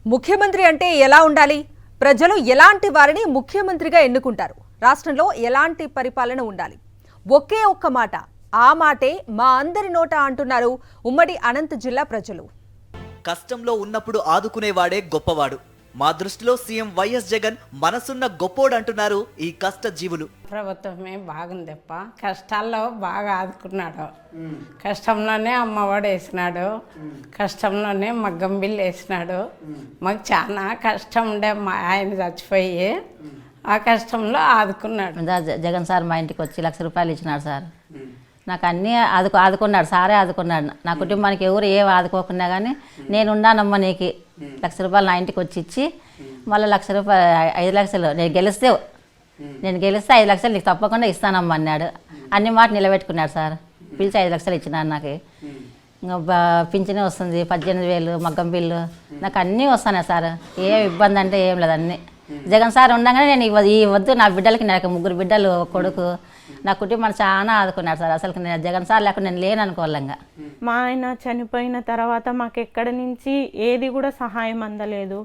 ముఖ్యమంత్రి అంటే ఎలా ఉండాలి? ప్రజలు ఎలాంటి వారిని ముఖ్యమంత్రిగా ఎన్నుకుంటారు? రాష్ట్రంలో ఎలాంటి పరిపాలన ఉండాలి? ఒకే ఒక్క మాట, ఆ మాటే మా అందరి నోట అంటున్నారు ఉమ్మడి అనంత జిల్లా ప్రజలు. కష్టంలో ఉన్నప్పుడు ఆదుకునేవాడే గొప్పవాడు. మా దృష్టిలో సీఎం వైఎస్ జగన్ మనసున్న గొప్పోడు అంటున్నారు ఈ కష్ట జీవులు. ప్రభుత్వమే బాగుందప్ప, కష్టాల్లో బాగా ఆదుకున్నాడు. కష్టంలోనే అమ్మఒడి వేసినాడు, కష్టంలోనే మగ్గం బిల్లు వేసినాడు. మాకు చాలా కష్టం ఉండే, మా ఆయన చచ్చిపోయి ఆ కష్టంలో ఆదుకున్నాడు. జగన్ సార్ మా ఇంటికి వచ్చి ₹1,00,000 ఇచ్చినాడు సార్. నాకు అన్నీ ఆదుకున్నాడు సారే ఆదుకున్నాడు. నా కుటుంబానికి ఎవరు ఏం ఆదుకోకున్నా కానీ నేను ఉన్నానమ్మా నీకు ₹1,00,000 నా ఇంటికి వచ్చి ఇచ్చి మళ్ళీ ₹1,00,000 5 లక్షలు నేను గెలిస్తే 5 లక్షలు నీకు తప్పకుండా ఇస్తానమ్మా అన్నాడు. అన్ని మాట నిలబెట్టుకున్నాడు సార్. పిలిచి 5 లక్షలు ఇచ్చినాడు నాకు. ఇంకా పింఛను వస్తుంది, 18,000 మగ్గం బిల్లు, నాకు అన్నీ వస్తున్నాయి సార్. ఏం ఇబ్బంది అంటే ఏం లేదు. అన్నీ జగన్ సార్ ఉండగానే నేను ఈ వద్దు నా బిడ్డలకి, నాకు 3 బిడ్డలు, కొడుకు, నా కుటుంబాన్ని చాలా ఆదుకున్నాడు సార్. అసలు నేను జగన్ సార్ లేకుండా నేను లేను అనుకోవాలంగా. మా ఆయన చనిపోయిన తర్వాత మాకు ఎక్కడి నుంచి ఏది కూడా సహాయం అందలేదు.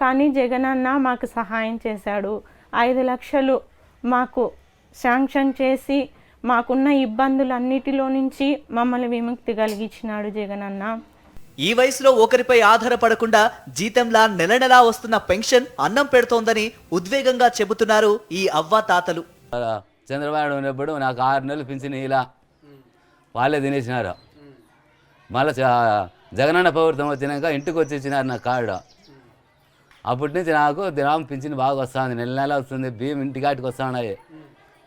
కానీ జగన్ అన్న మాకు సహాయం చేశాడు. 5 లక్షలు మాకు శాంక్షన్ చేసి మాకున్న ఇబ్బందులన్నిటిలో నుంచి మమ్మల్ని విముక్తి కలిగించినాడు జగన్ అన్న. ఈ వయసులో ఒకరిపై ఆధారపడకుండా జీతంలా నెల నెలా వస్తున్న పెన్షన్ అన్నం పెడుతోందని ఉద్వేగంగా చెబుతున్నారు ఈ అవ్వ తాతలు. చంద్రబాబు ఉన్నప్పుడు నాకు 6 నెలలు పింఛన్ ఇలా వాళ్ళే తినేసినారు. మళ్ళీ జగనన్న ప్రభుత్వం వచ్చినాక ఇంటికి వచ్చి ఇచ్చినారు నా కార్డు. అప్పటి నుంచి నాకు దినం పింఛన్ బాగా వస్తుంది, నెల నెల వస్తుంది. బియ్యం ఇంటికాటికి వస్తున్నాయి,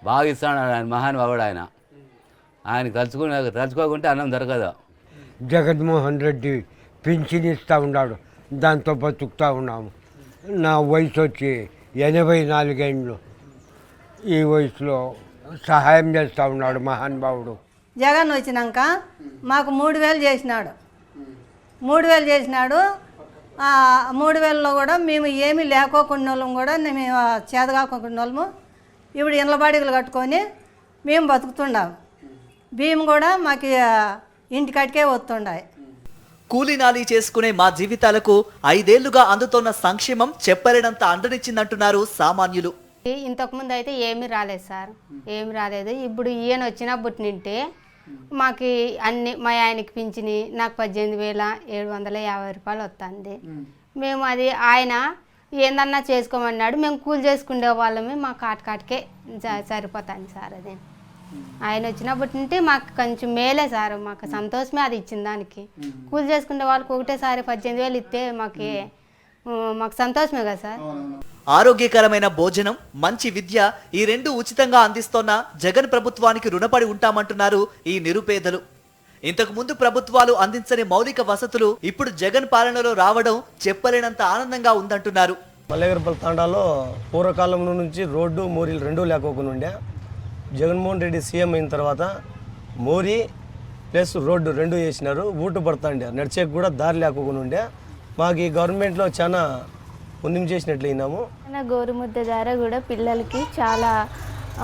బాగా ఇస్తున్నాడు ఆయన మహానుభావుడు. ఆయనకి తలుచుకోకుంటే అన్నం దొరకదు. జగన్మోహన్ రెడ్డి పింఛన్ ఇస్తూ ఉన్నాడు, దాంతో బతుకుతూ ఉన్నాము. నా వయసు వచ్చి 84 ఏళ్ళు. ఈ వయసులో సహాయం చేస్తూ ఉన్నాడు మహానుభావుడు. జగన్ వచ్చినాక మాకు 3,000 చేసినాడు. 3,000 చేసినాడు. 3,000లో కూడా మేము ఏమీ లేకోకుండా వాళ్ళం కూడా మేము చేతగాకుండా వాళ్ళము ఇప్పుడు ఇండ్ల బాడిగలు కట్టుకొని మేము బతుకుతున్నాము. బియ్యం కూడా మాకు ఇంటికాటికే వస్తుండాయి. కూలీనాలి చేసుకునే మా జీవితాలకు 5 ఏళ్లుగా అందుతోన్న సంక్షేమం చెప్పలేనంత అండనిచ్చిందంటున్నారు సామాన్యులు. ఇంతకుముందు అయితే ఏమీ రాలేదు సార్, ఏమి రాలేదు. ఇప్పుడు ఈయన వచ్చినప్పటి నుండి మాకు అన్ని, మా ఆయనకి పింఛని నాకు 18,750 వస్తుంది. మేము అది ఆయన ఏందన్నా చేసుకోమన్నాడు, మేము కూలి చేసుకునే వాళ్ళమే, మా కాటికే సరిపోతుంది సార్. అది ఆయన వచ్చినప్పటి నుండి మాకు కొంచెం మేలే సార్, మాకు సంతోషమే అది ఇచ్చిన దానికి. కూలి చేసుకునే వాళ్ళకి ఒకటేసారి 18,000 ఇస్తే మాకు సంతోషమే కదా సార్. ఆరోగ్యకరమైన భోజనం, మంచి విద్య, ఈ 2 ఉచితంగా అందిస్తోన్న జగన్ ప్రభుత్వానికి రుణపడి ఉంటామంటున్నారు ఈ నిరుపేదలు. ఇంతకు ముందు ప్రభుత్వాలు అందించని మౌలిక వసతులు ఇప్పుడు జగన్ పాలనలో రావడం చెప్పలేనంత ఆనందంగా ఉందంటున్నారు. మల్లేగరపల్లి తాండాలో పూర్వకాలం నుంచి రోడ్డు, మోరీలు 2 లేకోకుండా ఉండే. జగన్మోహన్ రెడ్డి సీఎం అయిన తర్వాత మోరీ ప్లస్ రోడ్డు 2 వేసినారు. ఊటు పడుతుండే, నడిచేకి కూడా దారి లేకోకుండా ఉండే. మాకు ఈ గవర్నమెంట్లో చాలా ముందు చేసినట్లు అయినాము. గోరుముద్ద ద్వారా కూడా పిల్లలకి చాలా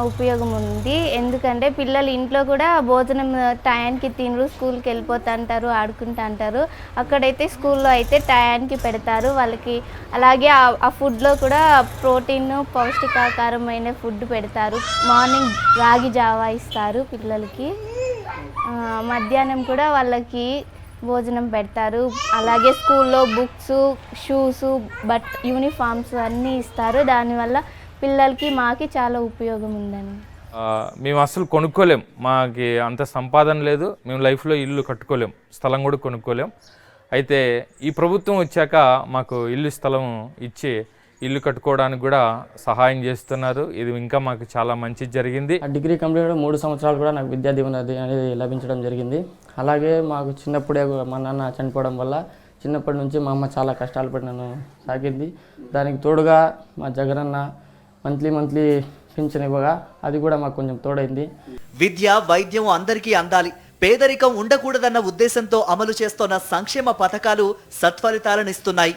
ఉపయోగం ఉంది. ఎందుకంటే పిల్లలు ఇంట్లో కూడా భోజనం టయానికి తినరు, స్కూల్కి వెళ్ళిపోతుంటారు, ఆడుకుంటూ అంటారు. అక్కడైతే స్కూల్లో అయితే టయానికి పెడతారు వాళ్ళకి. అలాగే ఆ ఫుడ్లో కూడా ప్రోటీన్, పౌష్టికాహారమైన ఫుడ్ పెడతారు. మార్నింగ్ రాగి జావా ఇస్తారు పిల్లలకి. మధ్యాహ్నం కూడా వాళ్ళకి భోజనం పెడతారు. అలాగే స్కూల్లో బుక్స్, షూస్, యూనిఫామ్స్ అన్నీ ఇస్తారు. దానివల్ల పిల్లలకి మాకి చాలా ఉపయోగం ఉందని. మేము అసలు కొనుక్కోలేం, మాకు అంత సంపాదన లేదు, మేము లైఫ్లో ఇల్లు కట్టుకోలేం, స్థలం కూడా కొనుక్కోలేం. అయితే ఈ ప్రభుత్వం వచ్చాక మాకు ఇల్లు స్థలం ఇచ్చి ఇల్లు కట్టుకోవడానికి కూడా సహాయం చేస్తున్నారు. ఇది ఇంకా మాకు చాలా మంచి జరిగింది. డిగ్రీ కంప్లీట్ 3 సంవత్సరాలు కూడా నాకు విద్యా దీవెన అనేది లభించడం జరిగింది. అలాగే మాకు చిన్నప్పుడే మా నాన్న చనిపోవడం వల్ల చిన్నప్పటి నుంచి మా అమ్మ చాలా కష్టాలు పడి నన్ను సాగింది. దానికి తోడుగా మా జగనన్న మంత్లీ పింఛన్ ఇవ్వగా అది కూడా మాకు కొంచెం తోడైంది. విద్య, వైద్యం అందరికీ అందాలి, పేదరికం ఉండకూడదన్న ఉద్దేశంతో అమలు చేస్తోన్న సంక్షేమ పథకాలు సత్ఫలితాలనిస్తున్నాయి.